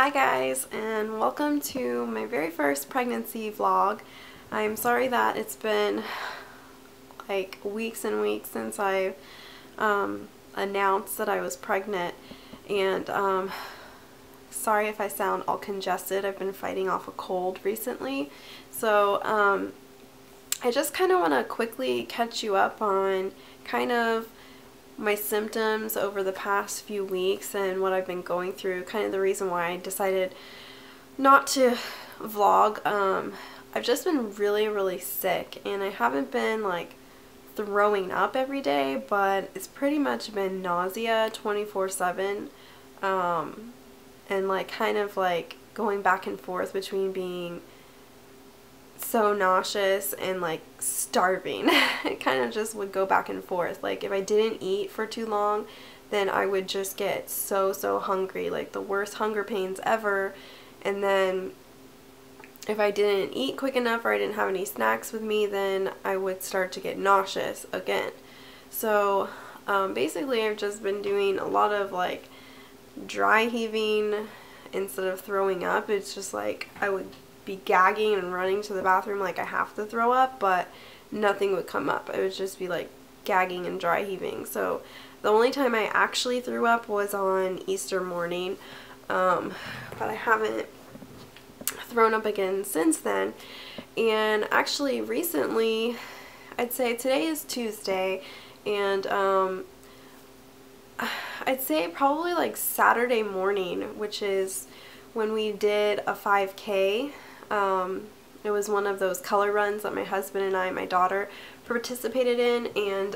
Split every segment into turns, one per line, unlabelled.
Hi guys, and welcome to my very first pregnancy vlog. I'm sorry that it's been like weeks and weeks since I announced that I was pregnant, and sorry if I sound all congested. I've been fighting off a cold recently, so I just kind of want to quickly catch you up on kind of my symptoms over the past few weeks and what I've been going through, kind of the reason why I decided not to vlog. I've just been really sick, and I haven't been like throwing up every day, but it's pretty much been nausea 24/7, and like kind of like going back and forth between being so nauseous and like starving. It kind of just would go back and forth. Like if I didn't eat for too long, then I would just get so hungry, like the worst hunger pains ever. And then if I didn't eat quick enough or I didn't have any snacks with me, then I would start to get nauseous again. So basically I've just been doing a lot of like dry heaving instead of throwing up. It's just like I would be gagging and running to the bathroom like I have to throw up, but nothing would come up. It would just be like gagging and dry heaving. So the only time I actually threw up was on Easter morning, but I haven't thrown up again since then. And actually recently, I'd say today is Tuesday, and I'd say probably like Saturday morning, which is when we did a 5K. It was one of those color runs that my husband and I, my daughter, participated in, and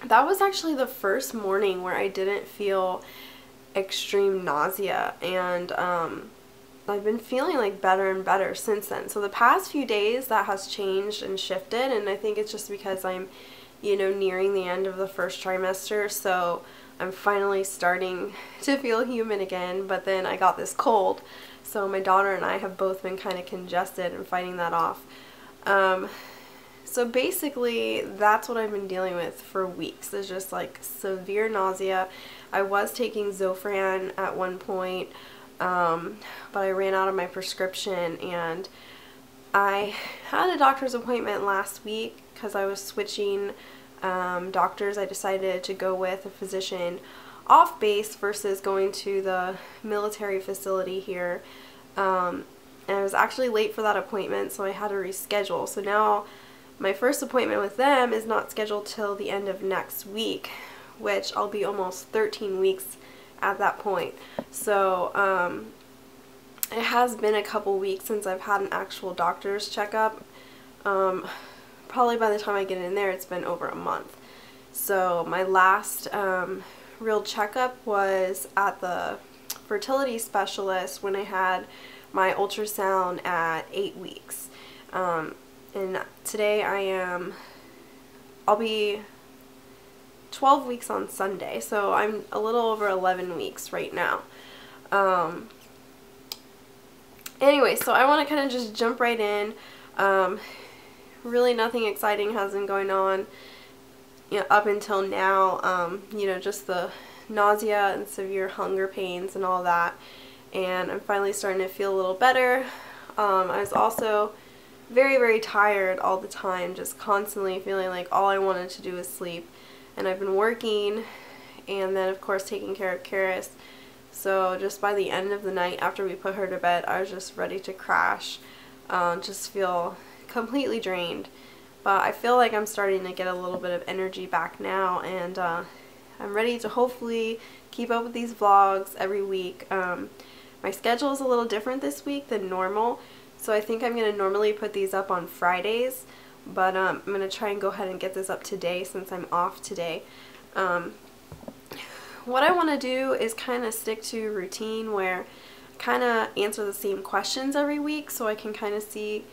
that was actually the first morning where I didn't feel extreme nausea, and I've been feeling like better and better since then. So the past few days that has changed and shifted, and I think it's just because I'm, you know, nearing the end of the first trimester, so I'm finally starting to feel human again. But then I got this cold, so my daughter and I have both been kind of congested and fighting that off. So basically that's what I've been dealing with for weeks, is just like severe nausea. I was taking Zofran at one point, but I ran out of my prescription, and I had a doctor's appointment last week because I was switching doctors. I decided to go with a physician off base versus going to the military facility here, and I was actually late for that appointment, so I had to reschedule. So now my first appointment with them is not scheduled till the end of next week, which I'll be almost 13 weeks at that point. So it has been a couple weeks since I've had an actual doctor's checkup. Probably by the time I get in there, it's been over a month. So my last real checkup was at the fertility specialist when I had my ultrasound at 8 weeks. And today I'll be 12 weeks on Sunday, so I'm a little over 11 weeks right now. Anyway, so I want to kind of just jump right in. Really nothing exciting has been going on, you know, up until now. You know, just the nausea and severe hunger pains and all that, and I'm finally starting to feel a little better. I was also very tired all the time, just constantly feeling like all I wanted to do was sleep, and I've been working and then of course taking care of Karis. So just by the end of the night after we put her to bed, I was just ready to crash, just feel completely drained. But I feel like I'm starting to get a little bit of energy back now, and I'm ready to hopefully keep up with these vlogs every week. My schedule is a little different this week than normal, so I think I'm going to normally put these up on Fridays, but I'm going to try and go ahead and get this up today since I'm off today. What I want to do is kind of stick to a routine where I kind of answer the same questions every week, so I can kind of see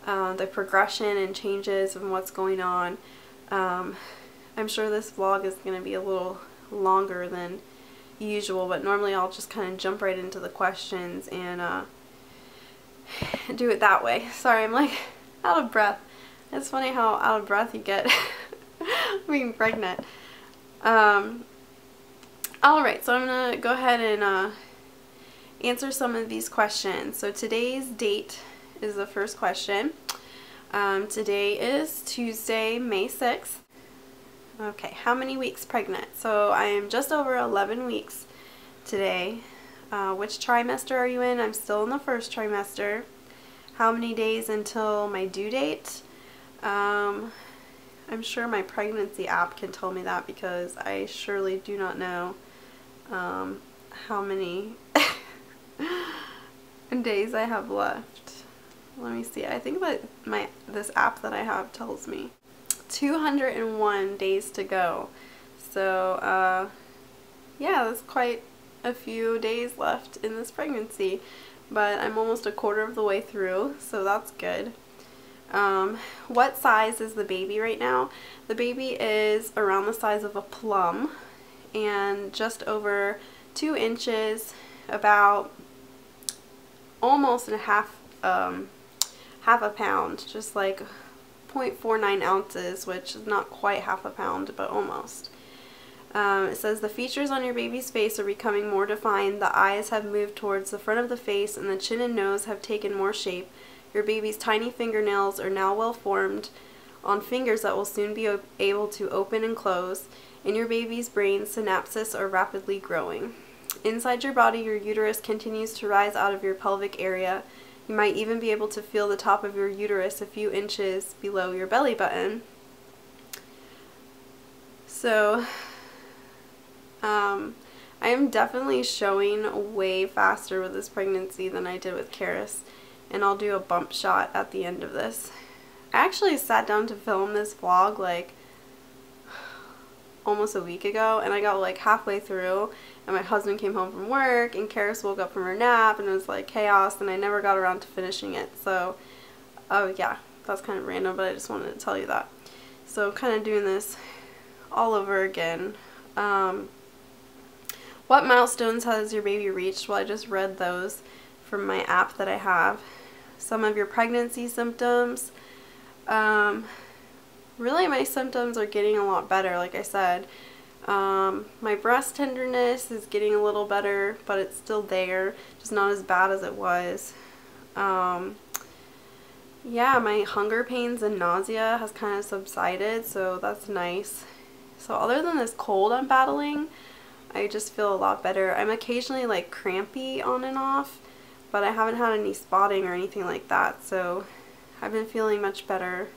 the progression and changes and what's going on. I'm sure this vlog is going to be a little longer than usual, but normally I'll just kind of jump right into the questions and do it that way. Sorry, I'm like out of breath. It's funny how out of breath you get being pregnant. Alright, so I'm going to go ahead and answer some of these questions. So today's date is the first question. Today is Tuesday, May 6th. Okay, how many weeks pregnant? So I am just over 11 weeks today. Which trimester are you in? I'm still in the first trimester. How many days until my due date? I'm sure my pregnancy app can tell me that because I surely do not know how many days I have left. Let me see. I think that this app that I have tells me 201 days to go. So yeah, that's quite a few days left in this pregnancy, but I'm almost a quarter of the way through, so that's good. What size is the baby right now? The baby is around the size of a plum and just over 2 inches, about almost half a pound, just like 0.49 ounces, which is not quite half a pound, but almost. It says the features on your baby's face are becoming more defined. The eyes have moved towards the front of the face and the chin and nose have taken more shape. Your baby's tiny fingernails are now well formed on fingers that will soon be able to open and close. In your baby's brain, synapses are rapidly growing. Inside your body, your uterus continues to rise out of your pelvic area. You might even be able to feel the top of your uterus a few inches below your belly button. So, I am definitely showing way faster with this pregnancy than I did with Karis, and I'll do a bump shot at the end of this. I actually sat down to film this vlog like almost a week ago, and I got like halfway through and my husband came home from work and Karis woke up from her nap and it was like chaos, and I never got around to finishing it. So yeah, that's kind of random, but I just wanted to tell you that. So kind of doing this all over again. What milestones has your baby reached? Well, I just read those from my app that I have. Some of your pregnancy symptoms. Really, my symptoms are getting a lot better, like I said. My breast tenderness is getting a little better, but it's still there, just not as bad as it was. Yeah, my hunger pains and nausea has kind of subsided, so that's nice. So other than this cold I'm battling, I just feel a lot better. I'm occasionally like crampy on and off, but I haven't had any spotting or anything like that, so I've been feeling much better.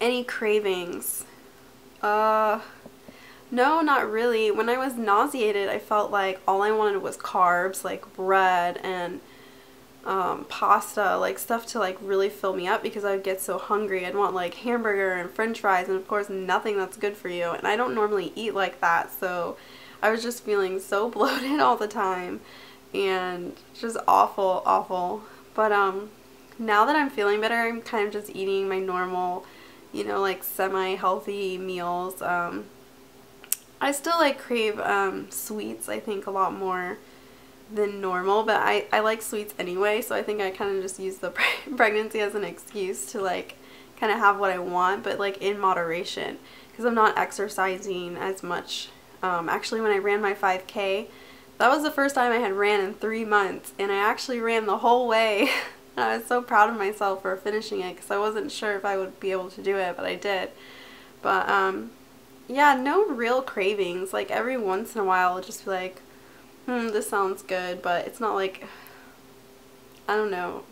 Any cravings? No, not really. When I was nauseated, I felt like all I wanted was carbs, like bread and pasta, like stuff to like really fill me up because I would get so hungry. I'd want like hamburger and french fries and of course nothing that's good for you, and I don't normally eat like that, so I was just feeling so bloated all the time and just awful. But now that I'm feeling better, I'm kind of just eating my normal, you know, like semi-healthy meals. I still like crave sweets, I think, a lot more than normal, but I like sweets anyway, so I think I kind of just use the pregnancy as an excuse to like kind of have what I want, but like in moderation, because I'm not exercising as much. Actually, when I ran my 5K, that was the first time I had ran in 3 months, and I actually ran the whole way. And I was so proud of myself for finishing it because I wasn't sure if I would be able to do it, but I did. But yeah, no real cravings. Like every once in a while I'll just be like, this sounds good, but it's not like, I don't know,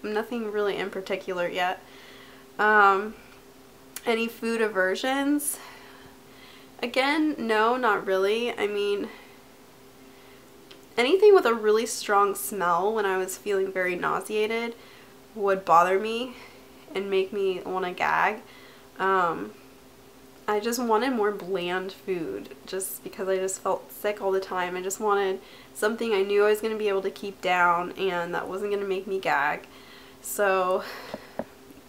nothing really in particular yet. Any food aversions? Again, no, not really. I mean, anything with a really strong smell when I was feeling very nauseated would bother me and make me want to gag. I just wanted more bland food just because I just felt sick all the time. I just wanted something I knew I was going to be able to keep down and that wasn't going to make me gag. So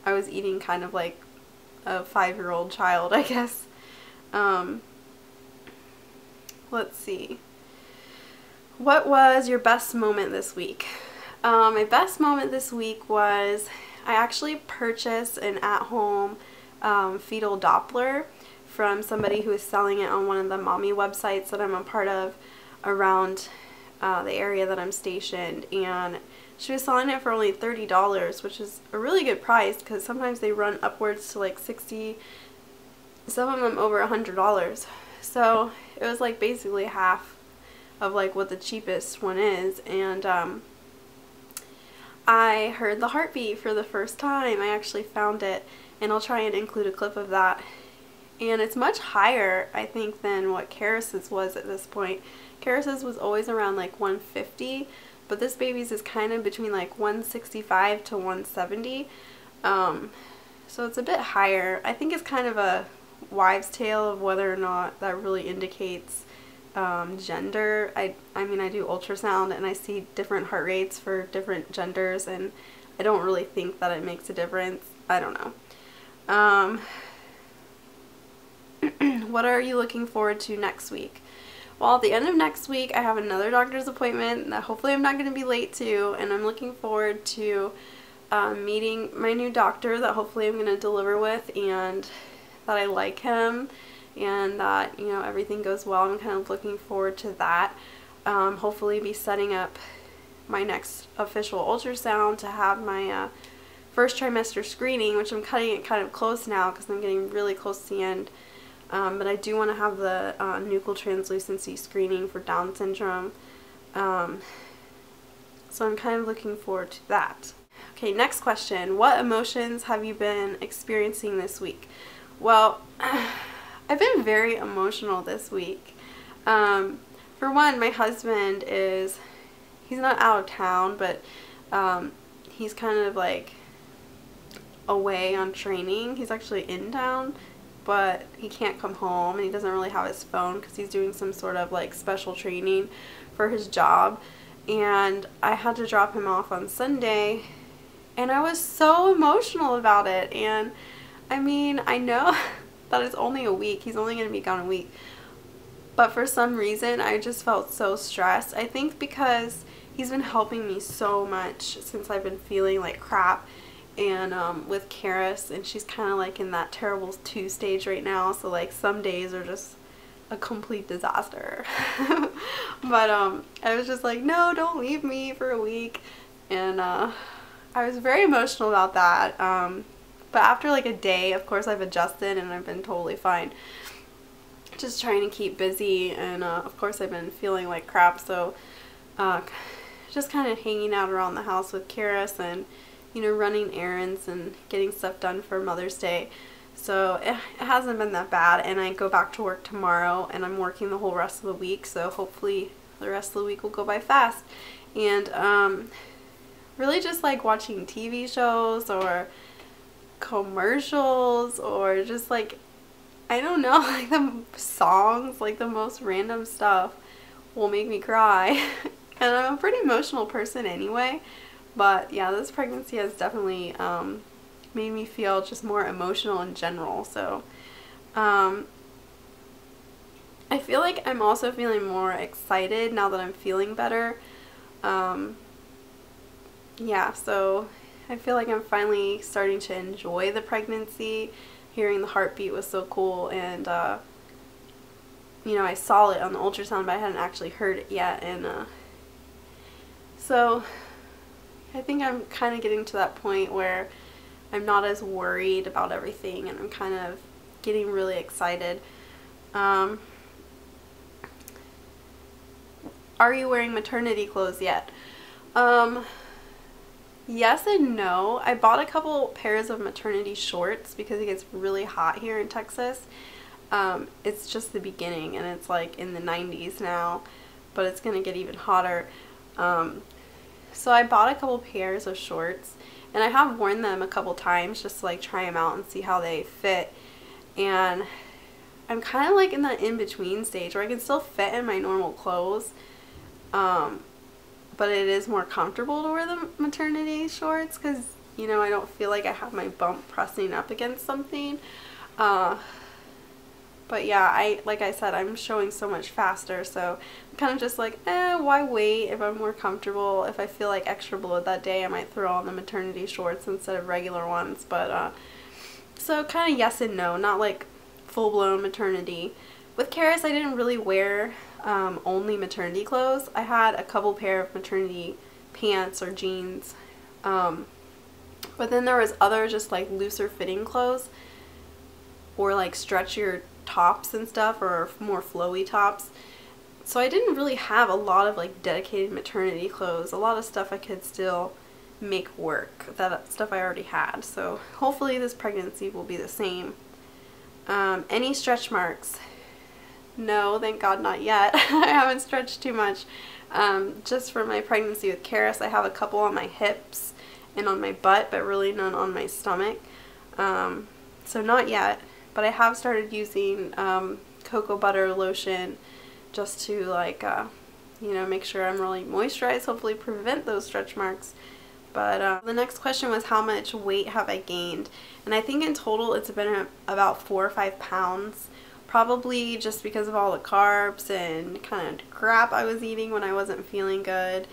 I was eating kind of like a 5-year-old child, I guess. Let's see. What was your best moment this week? My best moment this week was I actually purchased an at-home fetal Doppler from somebody who is selling it on one of the mommy websites that I'm a part of around the area that I'm stationed, and she was selling it for only $30, which is a really good price because sometimes they run upwards to like $60, some of them over $100. So it was like basically half of like what the cheapest one is. And I heard the heartbeat for the first time. I actually found it, and I'll try and include a clip of that. And it's much higher, I think, than what Karis's was at this point. Karis's was always around like 150, but this baby's is kind of between like 165 to 170. So it's a bit higher. I think it's kind of a wives' tale of whether or not that really indicates gender. I mean, I do ultrasound and I see different heart rates for different genders, and I don't really think that it makes a difference. I don't know. What are you looking forward to next week? Well, at the end of next week, I have another doctor's appointment that hopefully I'm not going to be late to, and I'm looking forward to meeting my new doctor that hopefully I'm going to deliver with, and that I like him, and that, you know, everything goes well. I'm kind of looking forward to that. Hopefully be setting up my next official ultrasound to have my first trimester screening, which I'm cutting it kind of close now because I'm getting really close to the end. But I do want to have the nuchal translucency screening for Down syndrome. So I'm kind of looking forward to that. Okay, next question. What emotions have you been experiencing this week? Well, I've been very emotional this week. For one, my husband he's not out of town, but he's kind of like away on training. He's actually in town, but he can't come home, and he doesn't really have his phone because he's doing some sort of like special training for his job. And I had to drop him off on Sunday, and I was so emotional about it. And I mean, I know that it's only a week. He's only going to be gone a week. But for some reason, I just felt so stressed. I think because he's been helping me so much since I've been feeling like crap. And with Karis, and she's kind of like in that terrible 2 stage right now, so like some days are just a complete disaster. But I was just like, no, don't leave me for a week. And I was very emotional about that. But after like a day, of course, I've adjusted and I've been totally fine. Just trying to keep busy, and of course I've been feeling like crap, so just kind of hanging out around the house with Karis, and you know, running errands and getting stuff done for Mother's Day. So it hasn't been that bad, and I go back to work tomorrow, and I'm working the whole rest of the week, so hopefully the rest of the week will go by fast. And really just like watching TV shows or commercials, or just like, I don't know, like the songs, like the most random stuff will make me cry. And I'm a pretty emotional person anyway. But yeah, this pregnancy has definitely made me feel just more emotional in general. So I feel like I'm also feeling more excited now that I'm feeling better. Yeah, so I feel like I'm finally starting to enjoy the pregnancy. Hearing the heartbeat was so cool, and you know, I saw it on the ultrasound, but I hadn't actually heard it yet. And so I think I'm kind of getting to that point where I'm not as worried about everything, and I'm kind of getting really excited. Are you wearing maternity clothes yet? Yes and no. I bought a couple pairs of maternity shorts because it gets really hot here in Texas. It's just the beginning, and it's like in the 90s now, but it's going to get even hotter. So I bought a couple pairs of shorts, and I have worn them a couple times just to like try them out and see how they fit. And I'm kind of like in that in-between stage where I can still fit in my normal clothes, but it is more comfortable to wear the maternity shorts because, you know, I don't feel like I have my bump pressing up against something. But yeah, like I said, I'm showing so much faster, so I'm kind of just like, why wait if I'm more comfortable? If I feel like extra bloated that day, I might throw on the maternity shorts instead of regular ones. But so kind of yes and no, not like full-blown maternity, With Karis, I didn't really wear only maternity clothes. I had a couple pair of maternity pants or jeans, but then there was other just like looser fitting clothes or like stretchier tops and stuff, or more flowy tops. So I didn't really have a lot of like dedicated maternity clothes. A lot of stuff I could still make work, that stuff I already had. So hopefully this pregnancy will be the same. Any stretch marks? No, thank God, not yet. I haven't stretched too much. Just for my pregnancy with Karis, I have a couple on my hips and on my butt, but really none on my stomach. So not yet, but I have started using cocoa butter lotion just to like, you know, make sure I'm really moisturized, hopefully prevent those stretch marks. But the next question was, how much weight have I gained? And I think in total it's been about 4 or 5 pounds. Probably just because of all the carbs and kind of crap I was eating when I wasn't feeling good.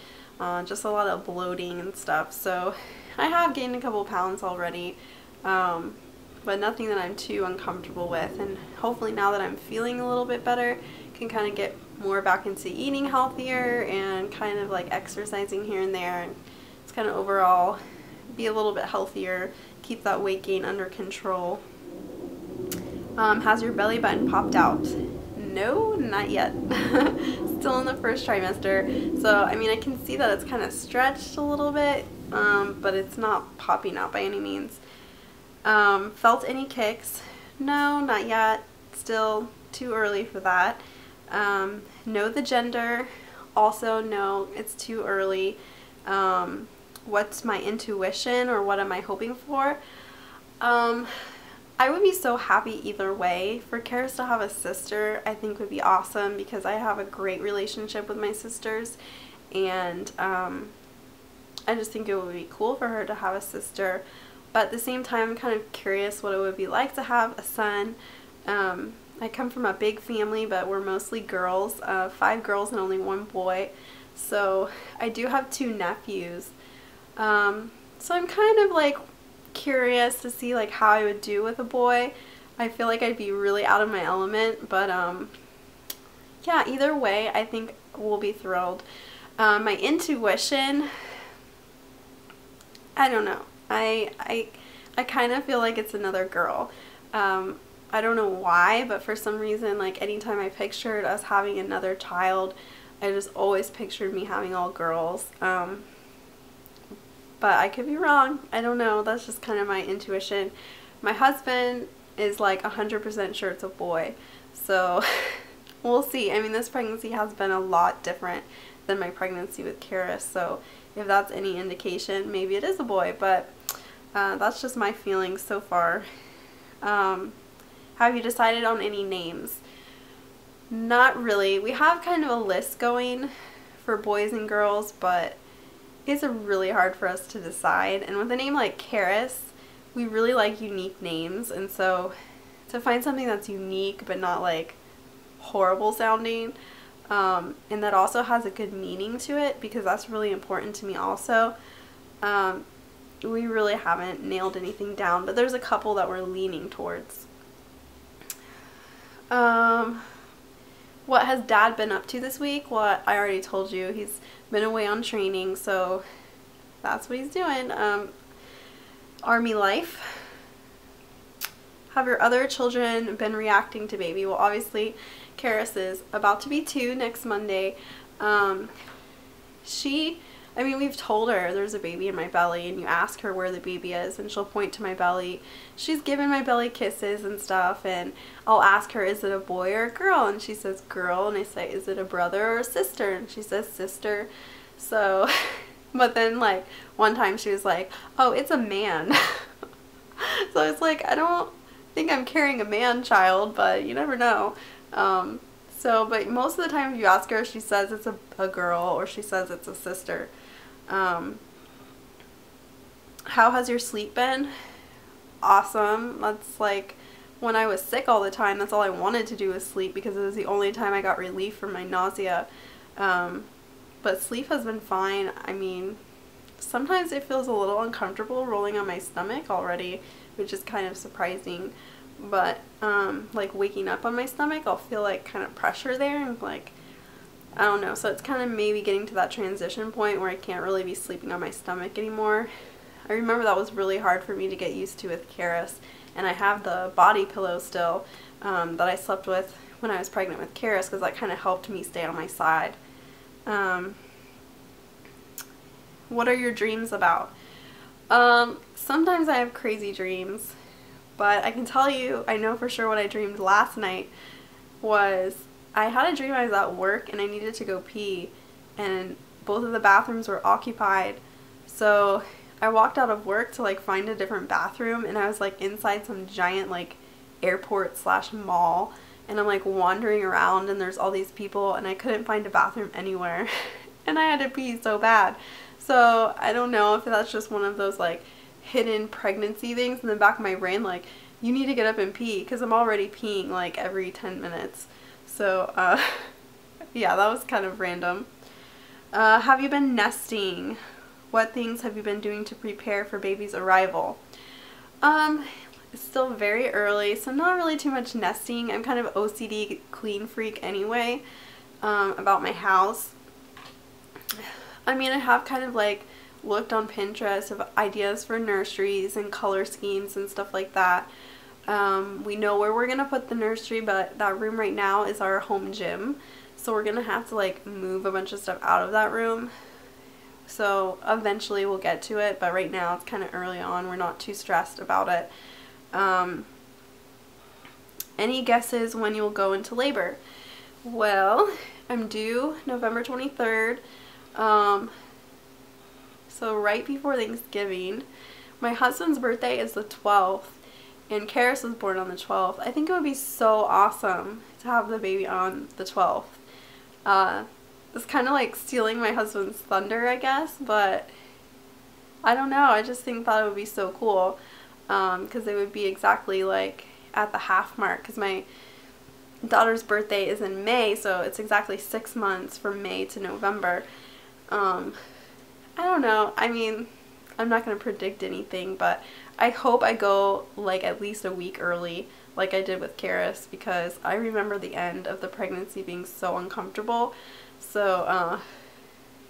Just a lot of bloating and stuff. So I have gained a couple pounds already, but nothing that I'm too uncomfortable with. And hopefully now that I'm feeling a little bit better, can kind of get more back into eating healthier and kind of like exercising here and there. And it's kind of overall be a little bit healthier, keep that weight gain under control. Has your belly button popped out? No, not yet. Still in the first trimester. So, I mean, I can see that it's kind of stretched a little bit, but it's not popping out by any means. Felt any kicks? No, not yet. Still too early for that. Know the gender? Also, no, it's too early. What's my intuition, or what am I hoping for? I would be so happy either way. For Karis to have a sister, I think would be awesome, because I have a great relationship with my sisters, and I just think it would be cool for her to have a sister. But at the same time, I'm kind of curious what it would be like to have a son. I come from a big family, but we're mostly girls, 5 girls and only 1 boy. So I do have 2 nephews. So I'm kind of like curious to see like how I would do with a boy. I feel like I'd be really out of my element, but yeah, either way I think we'll be thrilled. My intuition, I don't know. I kind of feel like it's another girl. I don't know why, but for some reason, like anytime I pictured us having another child, I just always pictured me having all girls. But I could be wrong. I don't know. That's just kind of my intuition. My husband is like 100% sure it's a boy. So we'll see. I mean, this pregnancy has been a lot different than my pregnancy with Karis. So if that's any indication, maybe it is a boy. But that's just my feelings so far. Have you decided on any names? Not really. We have kind of a list going for boys and girls, but it's really hard for us to decide. And with a name like Karis, we really like unique names, and so to find something that's unique but not like horrible sounding, and that also has a good meaning to it, because that's really important to me also. We really haven't nailed anything down, but there's a couple that we're leaning towards. What has Dad been up to this week? Well, I already told you, he's been away on training, so that's what he's doing. Army life. Have your other children been reacting to baby? Well, obviously Karis is about to be 2 next Monday. I mean, we've told her there's a baby in my belly, and you ask her where the baby is and she'll point to my belly. She's given my belly kisses and stuff, and I'll ask her, is it a boy or a girl? And she says girl, and I say, is it a brother or a sister? And she says sister. So, but then like one time she was like, oh, it's a man. So it's like, I don't think I'm carrying a man child, but you never know. But most of the time if you ask her, she says it's a girl, or she says it's a sister. How has your sleep been? Awesome. That's like, when I was sick all the time, that's all I wanted to do was sleep, because it was the only time I got relief from my nausea. But sleep has been fine. I mean, sometimes it feels a little uncomfortable rolling on my stomach already, which is kind of surprising. but like waking up on my stomach, I'll feel like kind of pressure there, and like, I don't know, so it's kind of maybe getting to that transition point where I can't really be sleeping on my stomach anymore. I remember that was really hard for me to get used to with Karis, and I have the body pillow still that I slept with when I was pregnant with Karis, because that kind of helped me stay on my side. What are your dreams about? Sometimes I have crazy dreams, but I can tell you, I know for sure what I dreamed last night was I had a dream I was at work and I needed to go pee, and both of the bathrooms were occupied. So I walked out of work to like find a different bathroom, and I was like inside some giant like airport slash mall, and I'm like wandering around and there's all these people and I couldn't find a bathroom anywhere and I had to pee so bad. So I don't know if that's just one of those like hidden pregnancy things in the back of my brain, like you need to get up and pee, because I'm already peeing like every 10 minutes. So yeah, that was kind of random. Have you been nesting? What things have you been doing to prepare for baby's arrival? It's still very early, so not really too much nesting. I'm kind of OCD clean freak anyway, about my house. I mean, I have kind of like looked on Pinterest of ideas for nurseries and color schemes and stuff like that. We know where we're gonna put the nursery, but that room right now is our home gym, so we're gonna have to like move a bunch of stuff out of that room. So eventually we'll get to it, but right now it's kind of early on. We're not too stressed about it. Any guesses when you'll go into labor? Well, I'm due November 23rd, so right before Thanksgiving. My husband's birthday is the 12th, and Karis was born on the 12th. I think it would be so awesome to have the baby on the 12th. It's kind of like stealing my husband's thunder, I guess, but I don't know. I just thought it would be so cool, because it would be exactly like at the half mark, because my daughter's birthday is in May, so it's exactly 6 months from May to November. I don't know. I mean, I'm not going to predict anything, but I hope I go like at least a week early like I did with Karis, because I remember the end of the pregnancy being so uncomfortable. So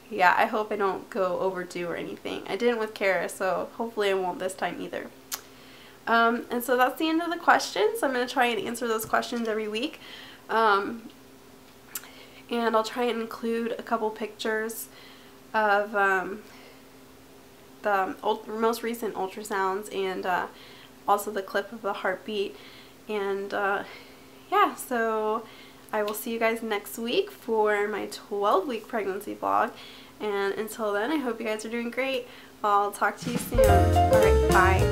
yeah, I hope I don't go overdue or anything. I didn't with Karis, so hopefully I won't this time either. And so that's the end of the questions. I'm going to try and answer those questions every week. And I'll try and include a couple pictures of the most recent ultrasounds, and also the clip of the heartbeat. And yeah, so I will see you guys next week for my 12-week pregnancy vlog. And until then, I hope you guys are doing great. I'll talk to you soon. Alright, bye.